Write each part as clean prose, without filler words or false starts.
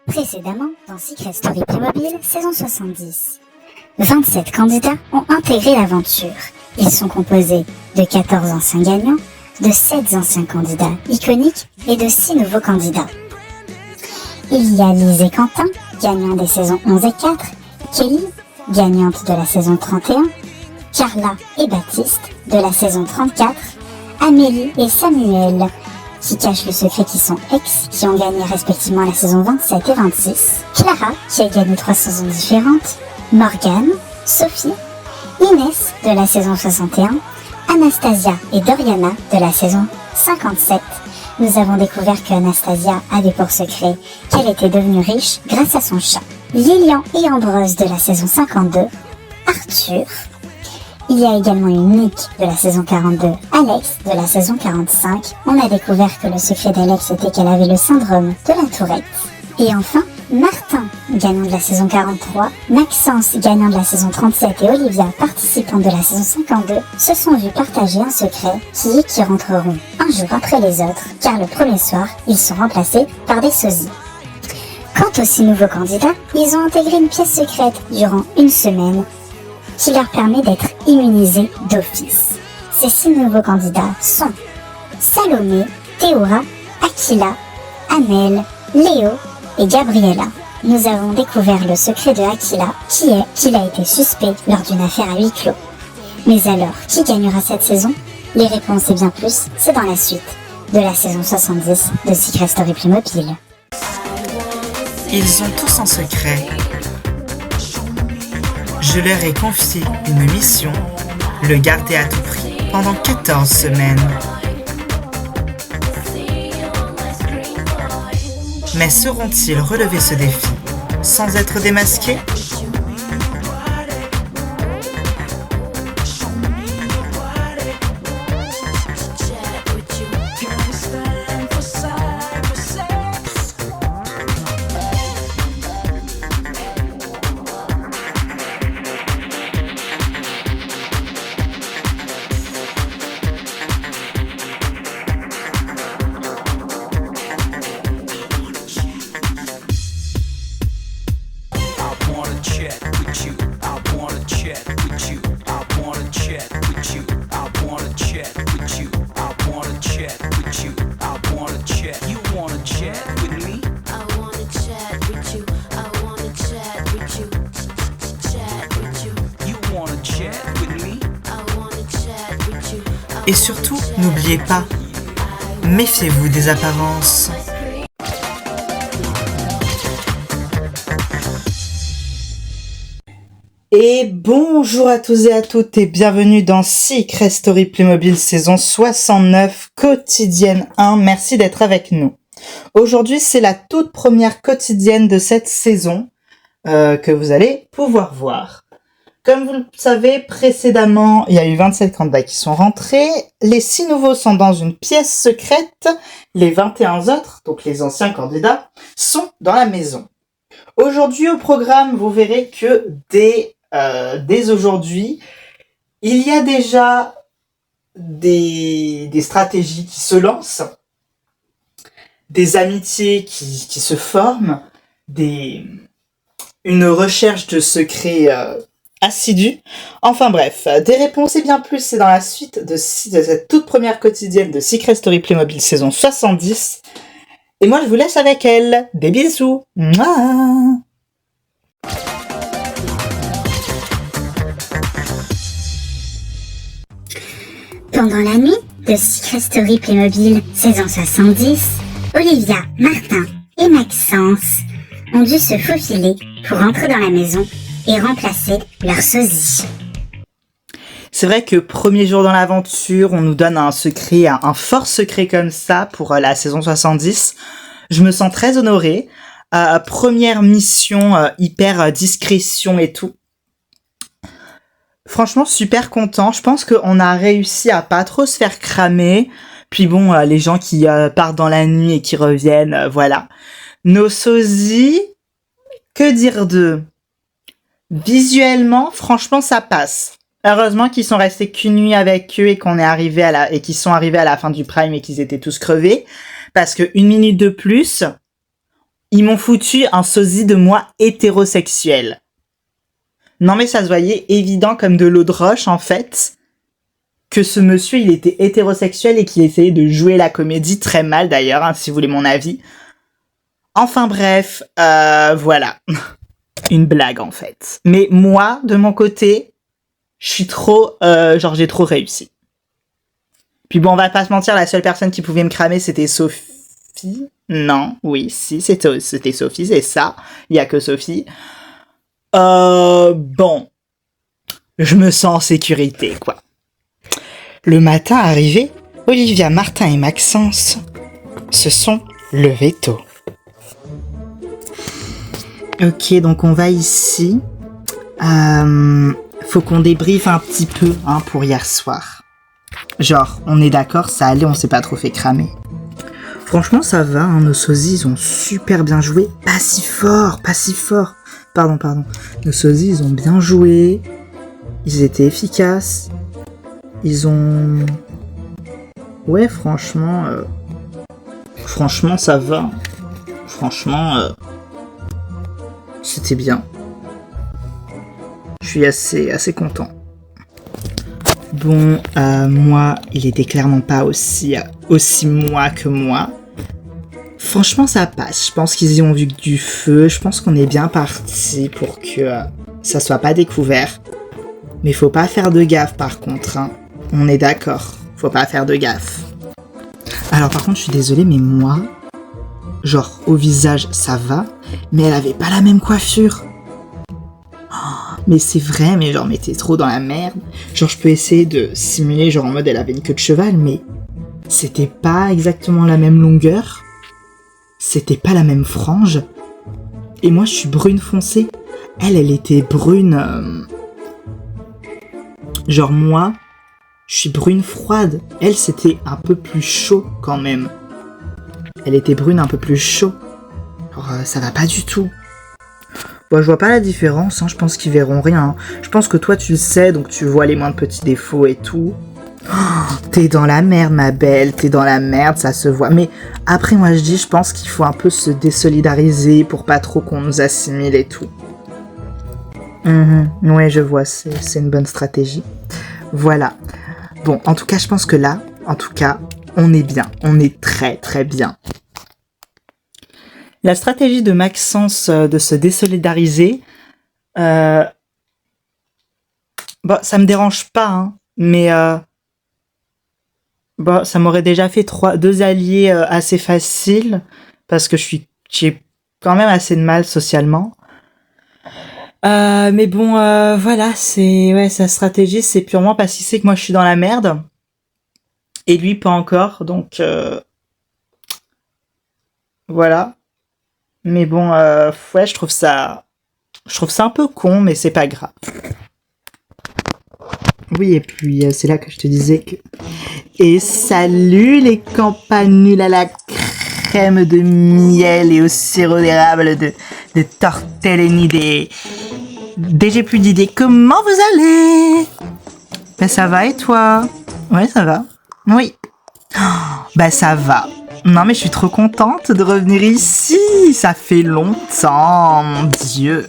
Précédemment, dans Secret Story Playmobil, saison 70. 27 candidats ont intégré l'aventure. Ils sont composés de 14 anciens gagnants, de 7 anciens candidats iconiques et de 6 nouveaux candidats. Il y a Lise et Quentin, gagnants des saisons 11 et 4, Kelly, gagnante de la saison 31, Carla et Baptiste, de la saison 34, Amélie et Samuel, qui cachent le secret qui sont ex, qui ont gagné respectivement la saison 27 et 26, Clara, qui a gagné 3 saisons différentes, Morgane, Sophie, Inès, de la saison 61, Anastasia et Doriana, de la saison 57. Nous avons découvert que Anastasia avait pour secret qu'elle était devenue riche grâce à son chat. Lilian et Ambrose, de la saison 52, Arthur. Il y a également une Nick de la saison 42, Alex de la saison 45. On a découvert que le secret d'Alex était qu'elle avait le syndrome de la Tourette. Et enfin, Martin, gagnant de la saison 43, Maxence, gagnant de la saison 37 et Olivia, participant de la saison 52, se sont vus partager un secret qui est qu'ils rentreront un jour après les autres, car le premier soir, ils sont remplacés par des sosies. Quant aux 6 nouveaux candidats, ils ont intégré une pièce secrète durant une semaine qui leur permet d'être immunisés d'office. Ces 6 nouveaux candidats sont Salomé, Théora, Aquila, Amel, Léo et Gabriella. Nous avons découvert le secret de Aquila, qui est qu'il a été suspect lors d'une affaire à huis clos. Mais alors, qui gagnera cette saison? Les réponses et bien plus, c'est dans la suite de la saison 70 de Secret Story Playmobil. Ils ont tous un secret. Je leur ai confié une mission, le garder à tout prix pendant 14 semaines. Mais sauront-ils relever ce défi sans être démasqués ? Et surtout, n'oubliez pas, méfiez-vous des apparences. Et bonjour à tous et à toutes et bienvenue dans Secret Story Playmobil saison 69, quotidienne 1. Merci d'être avec nous. Aujourd'hui, c'est la toute première quotidienne de cette saison que vous allez pouvoir voir. Comme vous le savez, précédemment, il y a eu 27 candidats qui sont rentrés. Les 6 nouveaux sont dans une pièce secrète. Les 21 autres, donc les anciens candidats, sont dans la maison. Aujourd'hui, au programme, vous verrez que dès aujourd'hui, il y a déjà des stratégies qui se lancent, des amitiés qui se forment, une recherche de secrets assidu. Enfin bref, des réponses et bien plus, c'est dans la suite de cette toute première quotidienne de Secret Story Playmobil saison 70. Et moi, je vous laisse avec elle. Des bisous. Mouah. Pendant la nuit de Secret Story Playmobil saison 70, Olivia, Martin et Maxence ont dû se faufiler pour entrer dans la maison et remplacer leur sosie. C'est vrai que premier jour dans l'aventure, on nous donne un secret, un fort secret comme ça pour la saison 70. Je me sens très honorée. Première mission, hyper discrétion et tout. Franchement, super content. Je pense qu'on a réussi à pas trop se faire cramer. Puis bon, les gens qui partent dans la nuit et qui reviennent, voilà. Nos sosies, que dire d'eux ? Visuellement, franchement, ça passe. Heureusement qu'ils sont restés qu'une nuit avec eux et qu'ils sont arrivés à la fin du prime et qu'ils étaient tous crevés. Parce que une minute de plus, Ils m'ont foutu un sosie de moi hétérosexuel. Non mais ça se voyait évident comme de l'eau de roche en fait, que ce monsieur il était hétérosexuel et qu'il essayait de jouer la comédie très mal d'ailleurs, hein, si vous voulez mon avis. Enfin bref, voilà. Une blague en fait. Mais moi, de mon côté, je suis trop, j'ai trop réussi. Puis bon, on va pas se mentir, la seule personne qui pouvait me cramer, c'était Sophie. Non, oui, si, c'était Sophie, c'est ça. Il y a que Sophie. Bon. Je me sens en sécurité, quoi. Le matin arrivé, Olivia, Martin et Maxence se sont levés tôt. Ok, donc on va ici. Faut qu'on débriefe un petit peu pour hier soir. Genre, on est d'accord, ça allait, on s'est pas trop fait cramer. Franchement, ça va, nos sosies, ils ont super bien joué. Pas si fort. Pardon. Nos sosies, ils ont bien joué. Ils étaient efficaces. Ils ont... Ouais, franchement, ça va. Franchement, c'était bien. Je suis assez content. Bon, moi, il était clairement pas aussi moi que moi. Franchement, ça passe. Je pense qu'ils y ont vu que du feu. Je pense qu'on est bien parti pour que ça soit pas découvert. Mais faut pas faire de gaffe, par contre. On est d'accord. Faut pas faire de gaffe. Alors, par contre, je suis désolée, mais moi, genre, au visage, ça va. Mais elle avait pas la même coiffure. Mais c'est vrai, mais genre, mais t'es trop dans la merde. Genre, je peux essayer de simuler, genre, en mode, elle avait une queue de cheval, mais c'était pas exactement la même longueur. C'était pas la même frange. Et moi, je suis brune foncée. Elle était brune... Genre, moi, je suis brune froide. Elle, c'était un peu plus chaud, quand même. Elle était brune un peu plus chaud. Alors, ça va pas du tout. Bon, je vois pas la différence, je pense qu'ils verront rien. Je pense que toi tu le sais, donc tu vois les moindres petits défauts et tout. Oh, t'es dans la merde ma belle, t'es dans la merde, ça se voit. Mais après moi je pense qu'il faut un peu se désolidariser pour pas trop qu'on nous assimile et tout. Ouais je vois, c'est une bonne stratégie. Voilà. Bon, en tout cas je pense que là, on est bien, on est très très bien. La stratégie de Maxence de se désolidariser, ça me dérange pas, mais ça m'aurait déjà fait 2 alliés assez faciles, parce que j'ai quand même assez de mal socialement. Mais bon, voilà, sa stratégie, c'est purement parce qu'il sait que moi je suis dans la merde, et lui pas encore, donc voilà. Mais bon, ouais, je trouve ça un peu con, mais c'est pas grave. Oui, et puis c'est là que je te disais que... Et salut les campanules à la crème de miel et au sirop d'érable de tortellini des j'ai plus d'idées. Comment vous allez? Ben ça va et toi? Ouais, ça va. Oui. Ben ça va. Non mais je suis trop contente de revenir ici, ça fait longtemps, mon Dieu.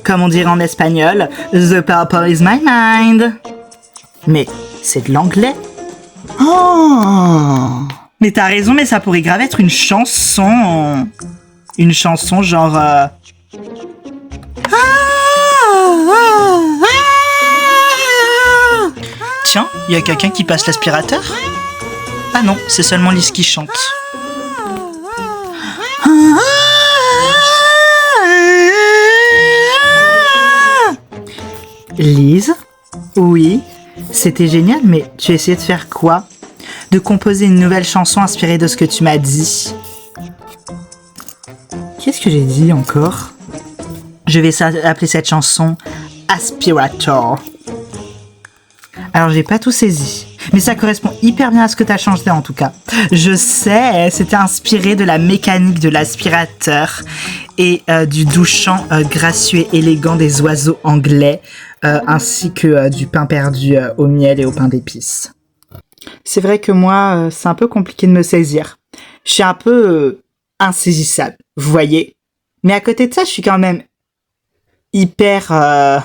Comme on dirait en espagnol, the purple is my mind. Mais c'est de l'anglais. Oh, mais t'as raison, mais ça pourrait grave être une chanson. Une chanson genre... Tiens, il y a quelqu'un qui passe l'aspirateur? Ah non, c'est seulement Lise qui chante. Lise? Oui, c'était génial, mais tu as essayé de faire quoi? De composer une nouvelle chanson inspirée de ce que tu m'as dit. Qu'est-ce que j'ai dit encore? Je vais appeler cette chanson Aspirator. Alors j'ai pas tout saisi, mais ça correspond hyper bien à ce que t'as chanté en tout cas. Je sais, c'était inspiré de la mécanique de l'aspirateur et du doux chant gracieux et élégant des oiseaux anglais, ainsi que du pain perdu au miel et au pain d'épices. C'est vrai que moi, c'est un peu compliqué de me saisir. Je suis un peu insaisissable. Vous voyez? Mais à côté de ça, je suis quand même hyper...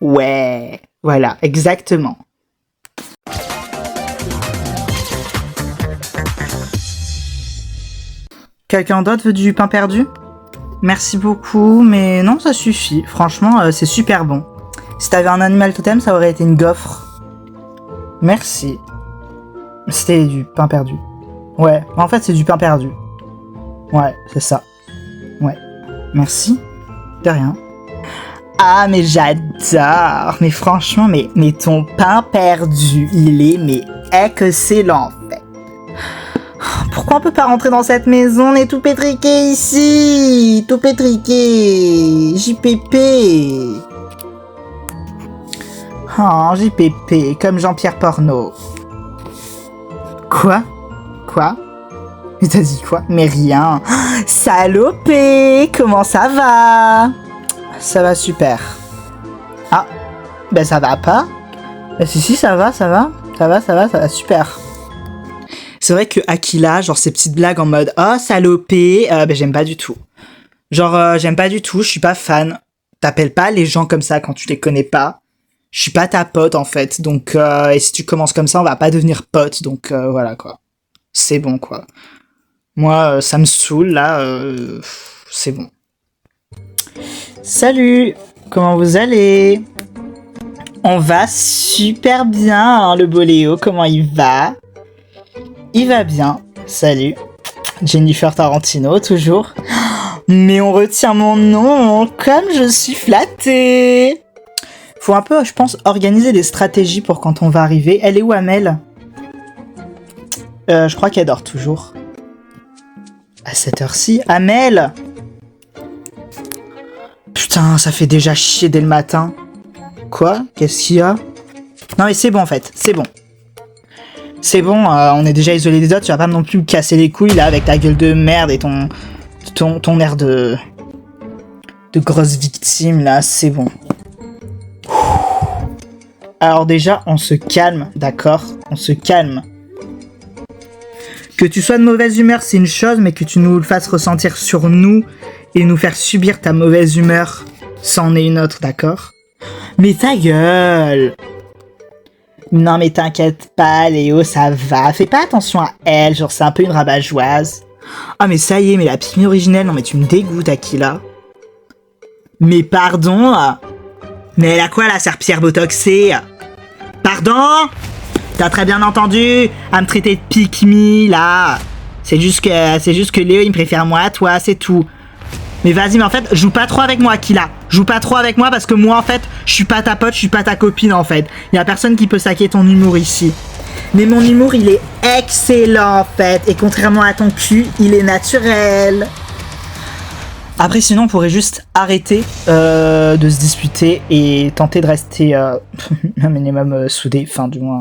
Ouais, voilà, exactement. Quelqu'un d'autre veut du pain perdu? Merci beaucoup, mais non, ça suffit. Franchement, c'est super bon. Si t'avais un animal totem, ça aurait été une gaufre. Merci. C'était du pain perdu. Ouais, en fait, c'est du pain perdu. Ouais, c'est ça. Ouais. Merci. De rien. Ah, mais j'adore. Mais franchement, mais ton pain perdu, il est mais excellent, en fait. Pourquoi on peut pas rentrer dans cette maison? On est tout pétriqué ici. Tout pétriqué. JPP. Oh, JPP, comme Jean-Pierre Porno. Quoi? Mais t'as dit quoi? Mais rien. Salopé, comment ça va? Ça va super. Ah, ben ça va pas. Ben si, ça va super. C'est vrai que Aquila, genre ces petites blagues en mode « Oh, salopé », ben j'aime pas du tout. Genre, j'aime pas du tout, je suis pas fan. T'appelles pas les gens comme ça quand tu les connais pas. Je suis pas ta pote, en fait. Donc, et si tu commences comme ça, on va pas devenir pote. Donc, voilà, quoi. C'est bon, quoi. Moi, ça me saoule, là. C'est bon. Salut! Comment vous allez? On va super bien, hein, le beau Léo. Comment il va? Il va bien. Salut. Jennifer Tarantino, toujours. Mais on retient mon nom, comme je suis flattée. Faut un peu, je pense, organiser des stratégies pour quand on va arriver. Elle est où, Amel? Je crois qu'elle dort toujours. À cette heure-ci. Amel! Putain, ça fait déjà chier dès le matin. Quoi? Qu'est-ce qu'il y a? Non mais c'est bon en fait, c'est bon. C'est bon, on est déjà isolé des autres, tu vas pas non plus me casser les couilles là avec ta gueule de merde et ton air de grosse victime là, c'est bon. Alors déjà, on se calme, d'accord? On se calme. Que tu sois de mauvaise humeur, c'est une chose, mais que tu nous le fasses ressentir sur nous et nous faire subir ta mauvaise humeur, c'en est une autre, d'accord? Mais ta gueule! Non mais t'inquiète pas, Léo, ça va. Fais pas attention à elle, genre c'est un peu une rabat-joise. Ah mais ça y est, mais la pygmée originelle, non mais tu me dégoûtes, Aquila. Mais pardon? Mais elle a quoi la serpillère botoxée? Pardon? T'as très bien entendu à me traiter de pick-me, là. C'est juste que Léo, il me préfère moi à toi, c'est tout. Mais vas-y, mais en fait, joue pas trop avec moi, Aquila. Joue pas trop avec moi parce que moi, en fait, je suis pas ta pote, je suis pas ta copine, en fait. Y a personne qui peut saquer ton humour ici. Mais mon humour, il est excellent, en fait. Et contrairement à ton cul, il est naturel. Après, sinon, on pourrait juste arrêter de se disputer et tenter de rester un minimum soudés. Enfin, du moins,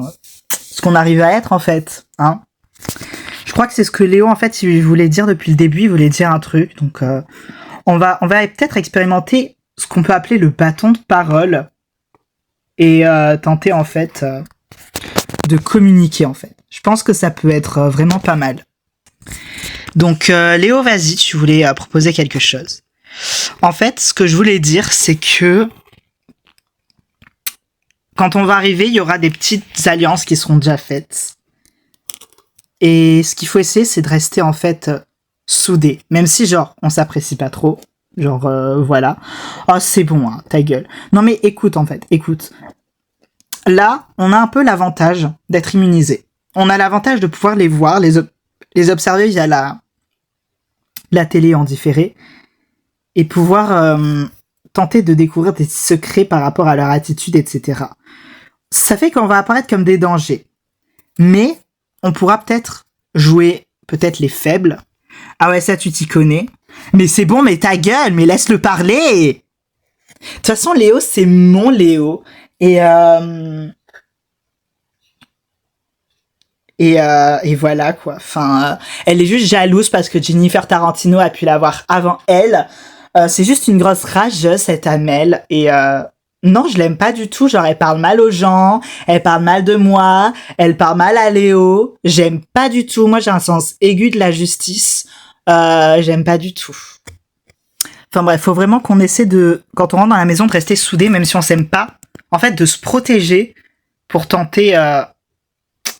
ce qu'on arrive à être, en fait. Hein. Je crois que c'est ce que Léo, en fait, il voulait dire depuis le début. Il voulait dire un truc. Donc, on va peut-être expérimenter ce qu'on peut appeler le bâton de parole. Et tenter, en fait, de communiquer, en fait. Je pense que ça peut être vraiment pas mal. Donc, Léo, vas-y, tu voulais proposer quelque chose. En fait, ce que je voulais dire, c'est que quand on va arriver, il y aura des petites alliances qui seront déjà faites. Et ce qu'il faut essayer, c'est de rester, en fait, soudés. Même si, genre, on s'apprécie pas trop. Genre, voilà. Oh, c'est bon, hein, ta gueule. Non, mais écoute, en fait, écoute. Là, on a un peu l'avantage d'être immunisé. On a l'avantage de pouvoir les voir, les observer via la télé en différé et pouvoir tenter de découvrir des secrets par rapport à leur attitude, etc. Ça fait qu'on va apparaître comme des dangers. Mais on pourra peut-être jouer peut-être les faibles. Ah ouais, ça tu t'y connais. Mais c'est bon, mais ta gueule, mais laisse-le parler. De toute façon, Léo, c'est mon Léo. Et voilà, quoi. Enfin, elle est juste jalouse parce que Jennifer Tarantino a pu l'avoir avant elle. C'est juste une grosse rageuse, cette Amel. Et non, je l'aime pas du tout. Genre, elle parle mal aux gens. Elle parle mal de moi. Elle parle mal à Léo. J'aime pas du tout. Moi, j'ai un sens aigu de la justice. J'aime pas du tout. Enfin bref, faut vraiment qu'on essaie de, quand on rentre dans la maison, de rester soudés, même si on s'aime pas. En fait, de se protéger pour tenter,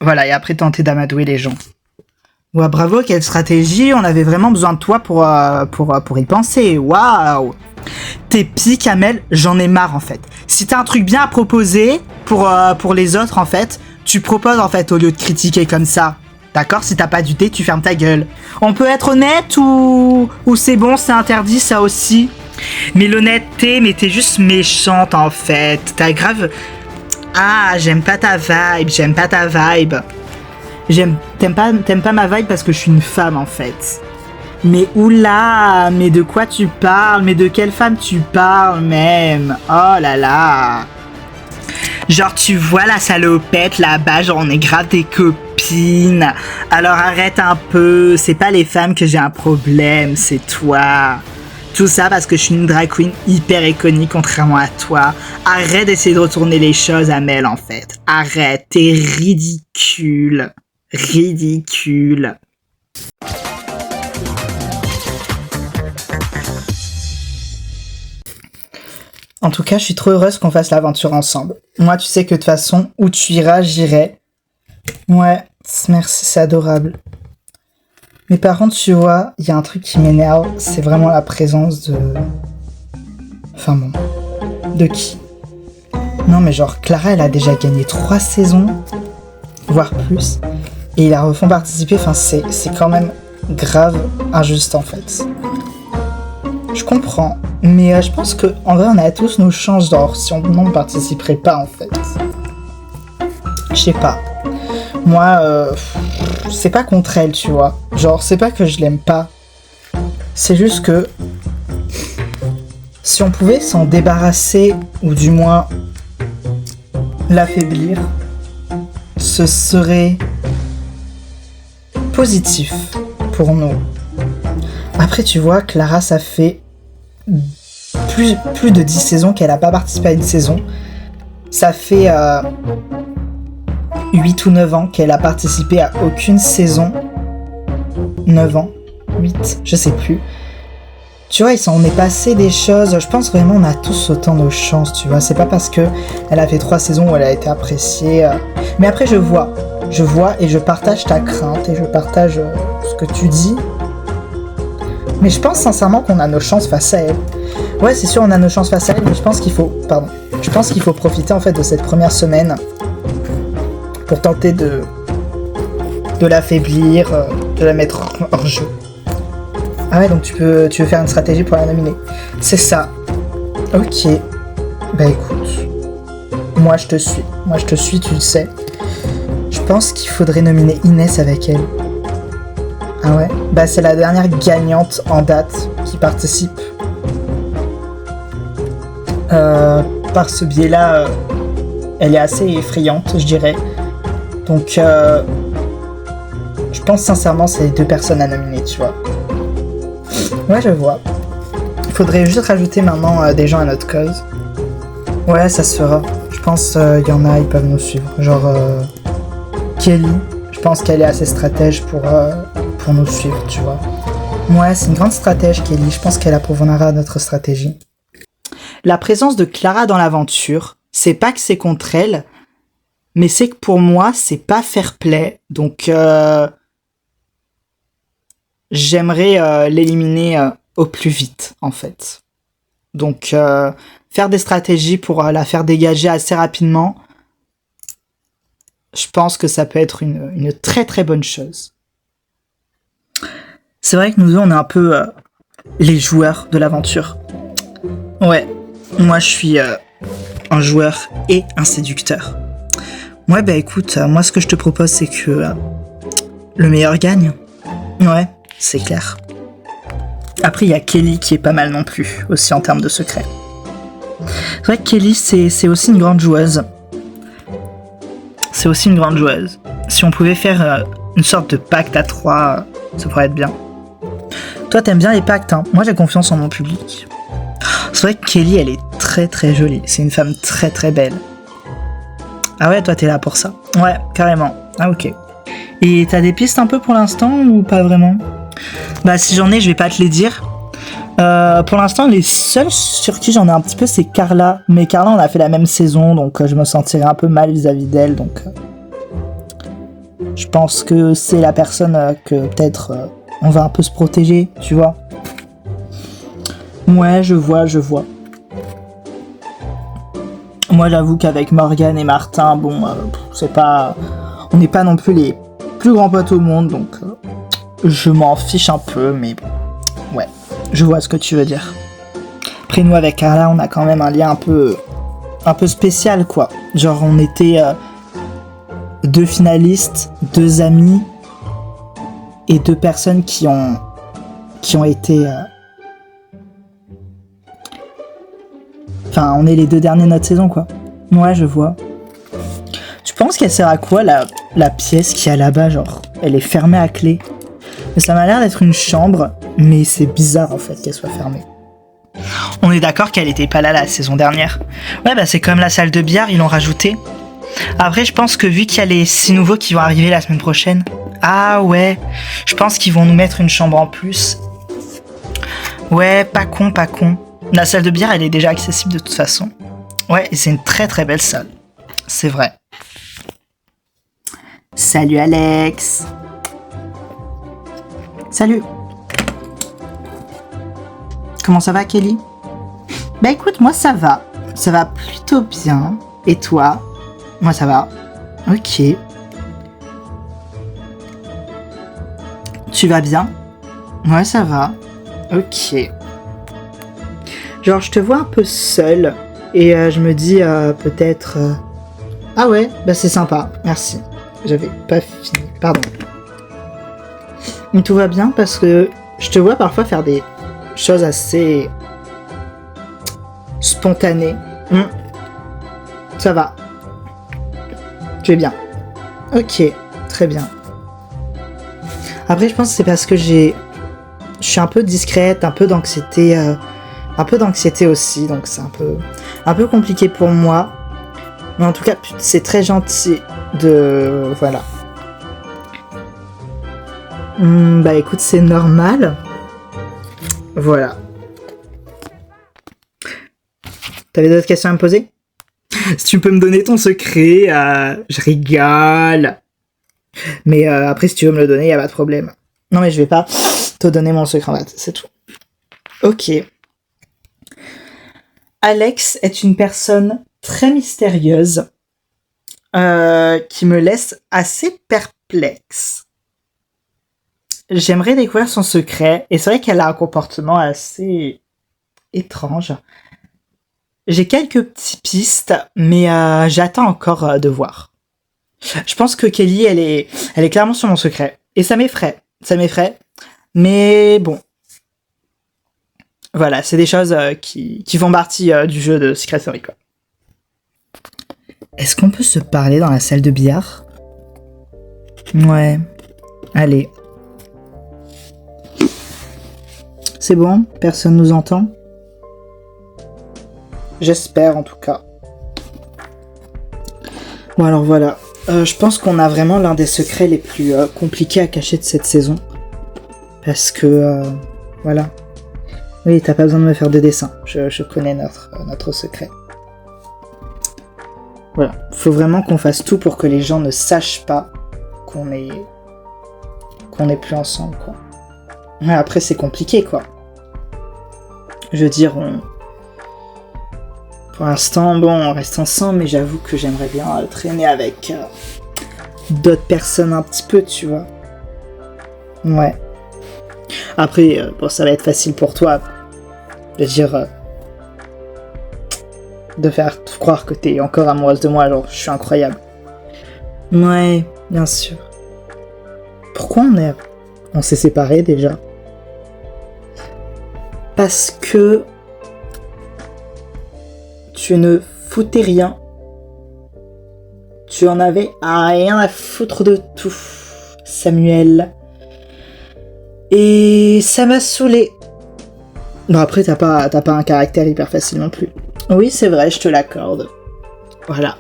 voilà, et après tenter d'amadouer les gens. Ouais, bravo, quelle stratégie. On avait vraiment besoin de toi pour y penser. Waouh. T'es pique, Amel, j'en ai marre en fait. Si t'as un truc bien à proposer pour les autres en fait, tu proposes en fait au lieu de critiquer comme ça. D'accord? Si t'as pas d'idée, tu fermes ta gueule. On peut être honnête ou c'est bon, c'est interdit ça aussi? Mais l'honnêteté, mais t'es juste méchante en fait. T'as grave... Ah, j'aime pas ta vibe. T'aimes pas ma vibe parce que je suis une femme en fait. Mais oula, mais de quoi tu parles? Mais de quelle femme tu parles même? Oh là là. Genre tu vois la salopette là-bas, genre on est grave des copines. Alors arrête un peu, c'est pas les femmes que j'ai un problème, c'est toi. Tout ça parce que je suis une drag queen hyper iconique contrairement à toi. Arrête d'essayer de retourner les choses, Amel en fait. Arrête, t'es ridicule. Ridicule. En tout cas, je suis trop heureuse qu'on fasse l'aventure ensemble. Moi, tu sais que de toute façon, où tu iras, j'irai. Ouais, merci, c'est adorable. Mais par contre, tu vois, il y a un truc qui m'énerve, c'est vraiment la présence de... Enfin bon, de qui? Non mais genre, Clara, elle a déjà gagné 3 saisons, voire plus, et ils la refont participer, enfin c'est quand même grave injuste en fait. Je comprends, mais je pense que en vrai on a tous nos chances, genre si on ne participerait pas en fait. Je sais pas. Moi, c'est pas contre elle, tu vois. Genre, c'est pas que je l'aime pas. C'est juste que si on pouvait s'en débarrasser, ou du moins l'affaiblir, ce serait positif pour nous. Après, tu vois, Clara, ça fait plus de 10 saisons qu'elle a pas participé à une saison. Ça fait 8 ou 9 ans qu'elle a participé à aucune saison. 9 ans, 8, je sais plus. Tu vois, on est passé des choses, je pense vraiment on a tous autant nos chances, tu vois. C'est pas parce que elle a fait 3 saisons où elle a été appréciée. Mais après je vois et je partage ta crainte et je partage ce que tu dis. Mais je pense sincèrement qu'on a nos chances face à elle. Ouais, c'est sûr, on a nos chances face à elle, mais je pense qu'il faut profiter en fait de cette première semaine pour tenter de l'affaiblir, de la mettre hors jeu. Ah ouais, donc tu veux faire une stratégie pour la nominer. C'est ça. Ok. Bah écoute. Moi je te suis, tu le sais. Je pense qu'il faudrait nominer Inès avec elle. Ah ouais? Bah c'est la dernière gagnante en date qui participe. Par ce biais-là, elle est assez effrayante, je dirais. Donc, je pense sincèrement c'est les 2 personnes à nominer, tu vois. Ouais, je vois. Il faudrait juste rajouter maintenant des gens à notre cause. Ouais, ça se fera. Je pense il y en a, ils peuvent nous suivre. Genre, Kelly, je pense qu'elle est assez stratège pour nous suivre, tu vois. Ouais, c'est une grande stratège, Kelly. Je pense qu'elle approuvera notre stratégie. La présence de Clara dans l'aventure, c'est pas que c'est contre elle, mais c'est que pour moi, c'est pas fair play. Donc, j'aimerais l'éliminer au plus vite, en fait. Donc, faire des stratégies pour la faire dégager assez rapidement, je pense que ça peut être une très très bonne chose. C'est vrai que nous deux, on est un peu les joueurs de l'aventure. Ouais, moi je suis un joueur et un séducteur. Ouais, bah écoute, moi ce que je te propose, c'est que le meilleur gagne. Ouais, c'est clair. Après, il y a Kelly qui est pas mal non plus, aussi en termes de secret. C'est vrai que Kelly, c'est aussi une grande joueuse. C'est aussi une grande joueuse. Si on pouvait faire une sorte de pacte à 3, ça pourrait être bien. Toi, t'aimes bien les pactes, hein. Moi, j'ai confiance en mon public. C'est vrai que Kelly, elle est très très jolie. C'est une femme très très belle. Ah ouais, toi, t'es là pour ça. Ouais, carrément. Ah ok. Et t'as des pistes un peu pour l'instant ou pas vraiment? Bah si j'en ai, je vais pas te les dire. Pour l'instant, les seuls sur qui j'en ai un petit peu, c'est Carla. Mais Carla, on a fait la même saison, donc je me sentirais un peu mal vis-à-vis d'elle. Donc, je pense que c'est la personne que peut-être on va un peu se protéger, tu vois. Ouais, je vois. Moi, j'avoue qu'avec Morgane et Martin, bon, c'est pas... On n'est pas non plus les plus grands potes au monde, donc je m'en fiche un peu, mais bon, ouais, je vois ce que tu veux dire. Après, nous, avec Carla, on a quand même un lien un peu spécial, quoi. Genre, on était 2 finalistes, 2 amis, et 2 personnes qui ont été... Enfin, on est les 2 derniers de notre saison, quoi. Ouais, je vois. Tu penses qu'elle sert à quoi, la pièce qui est là-bas, genre, elle est fermée à clé? Mais ça m'a l'air d'être une chambre, mais c'est bizarre, en fait, qu'elle soit fermée. On est d'accord qu'elle était pas là la saison dernière. Ouais, bah c'est comme la salle de billard, ils l'ont rajouté. Après, je pense que vu qu'il y a les 6 nouveaux qui vont arriver la semaine prochaine... Ah ouais, je pense qu'ils vont nous mettre une chambre en plus. Ouais, pas con. La salle de billard, elle est déjà accessible de toute façon. Ouais, et c'est une très très belle salle. C'est vrai. Salut Alex. Salut. Comment ça va, Kelly? Bah écoute, moi ça va. Ça va plutôt bien. Et toi? Moi ça va. Ok. Tu vas bien? Ouais, ça va. Ok. Genre, je te vois un peu seule. Et je me dis peut-être... Ah ouais, bah c'est sympa. Merci. J'avais pas fini. Pardon. Mais tout va bien parce que je te vois parfois faire des choses assez spontanées. Ça va. Tu es bien. Ok, très bien. Après, je pense que c'est parce que je suis un peu discrète, un peu d'anxiété aussi, donc c'est un peu compliqué pour moi. Mais en tout cas, c'est très gentil de... Voilà. Bah écoute, c'est normal. Voilà. T'avais d'autres questions à me poser? Si tu peux me donner ton secret, je rigole. Mais après, si tu veux me le donner, y a pas de problème. Non, mais je vais pas te donner mon secret, c'est tout. Ok. Alex est une personne très mystérieuse qui me laisse assez perplexe. J'aimerais découvrir son secret, et c'est vrai qu'elle a un comportement assez étrange. J'ai quelques petites pistes, mais j'attends encore de voir. Je pense que Kelly, elle est clairement sur mon secret. Et ça m'effraie. Mais bon. Voilà, c'est des choses qui font partie du jeu de Secret Story, quoi. Est-ce qu'on peut se parler dans la salle de billard? Ouais. Allez. C'est bon? Personne nous entend? J'espère, en tout cas. Bon, alors voilà. Je pense qu'on a vraiment l'un des secrets les plus compliqués à cacher de cette saison. Parce que... voilà. Oui, t'as pas besoin de me faire de dessin. Je connais notre secret. Voilà. Faut vraiment qu'on fasse tout pour que les gens ne sachent pas qu'on n'est plus ensemble, quoi. Mais après, c'est compliqué, quoi. Je veux dire, pour l'instant, bon, on reste ensemble, mais j'avoue que j'aimerais bien traîner avec d'autres personnes un petit peu, tu vois. Ouais. Après, bon, ça va être facile pour toi, de dire... de faire croire que t'es encore amoureuse de moi, genre, je suis incroyable. Ouais, bien sûr. Pourquoi on s'est séparés, déjà? Parce que... tu ne foutais rien. Tu en avais rien à foutre de tout, Samuel. Et ça m'a saoulé. Bon, après, t'as pas un caractère hyper facile non plus. Oui, c'est vrai, je te l'accorde. Voilà.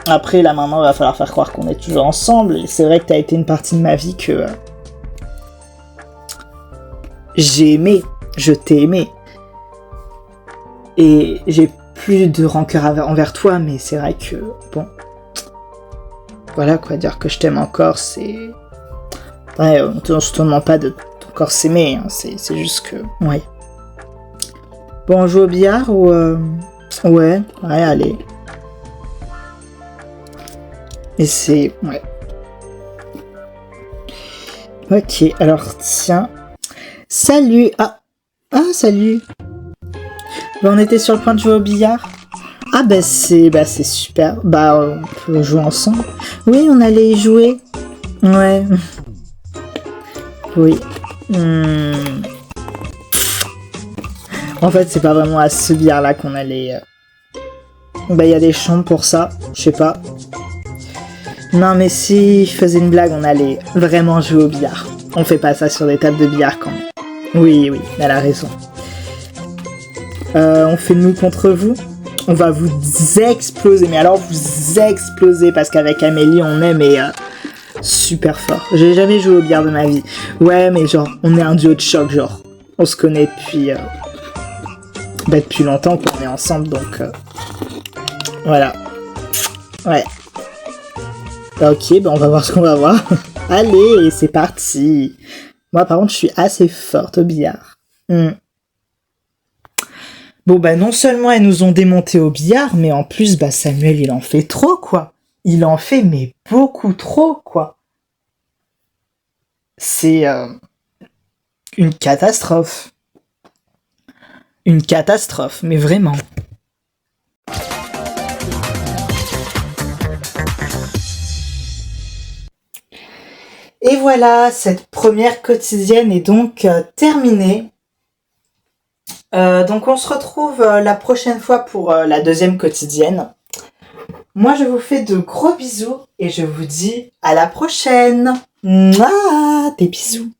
Après, là, maintenant, il va falloir faire croire qu'on est toujours ensemble. Et c'est vrai que t'as été une partie de ma vie que j'ai aimé, je t'ai aimé. Et j'ai plus de rancœur envers toi, mais c'est vrai que, bon... Voilà quoi, dire que je t'aime encore, c'est... Ouais, on te demande pas de encore s'aimer, hein, c'est juste que... Ouais. Bon, on joue au billard ou... Ouais, allez. Et c'est... Ouais. Ok, alors tiens. Salut. Ah, salut. On était sur le point de jouer au billard. Ah c'est super. On peut jouer ensemble. Oui, on allait y jouer. Ouais. Oui. En fait, c'est pas vraiment à ce billard là qu'on allait. Il y a des chambres pour ça. Je sais pas. Non, mais si je faisais une blague, on allait vraiment jouer au billard. On fait pas ça sur des tables de billard quand même. Oui, elle a raison. On fait nous contre vous. On va vous exploser. Mais alors, vous exploser parce qu'avec Amélie, on est super fort. J'ai jamais joué au billard de ma vie. Ouais, mais genre, on est un duo de choc, genre. On se connaît depuis longtemps qu'on est ensemble, donc... Voilà. Ouais. Ok, on va voir ce qu'on va voir. Allez, c'est parti. Moi, par contre, je suis assez forte au billard. Bon, non seulement elles nous ont démonté au billard, mais en plus, Samuel, il en fait trop, quoi. Il en fait, mais beaucoup trop, quoi. C'est une catastrophe. Une catastrophe, mais vraiment. Et voilà, cette première quotidienne est donc terminée. Donc on se retrouve la prochaine fois pour la deuxième quotidienne. Moi je vous fais de gros bisous et je vous dis à la prochaine. Mouah, des bisous.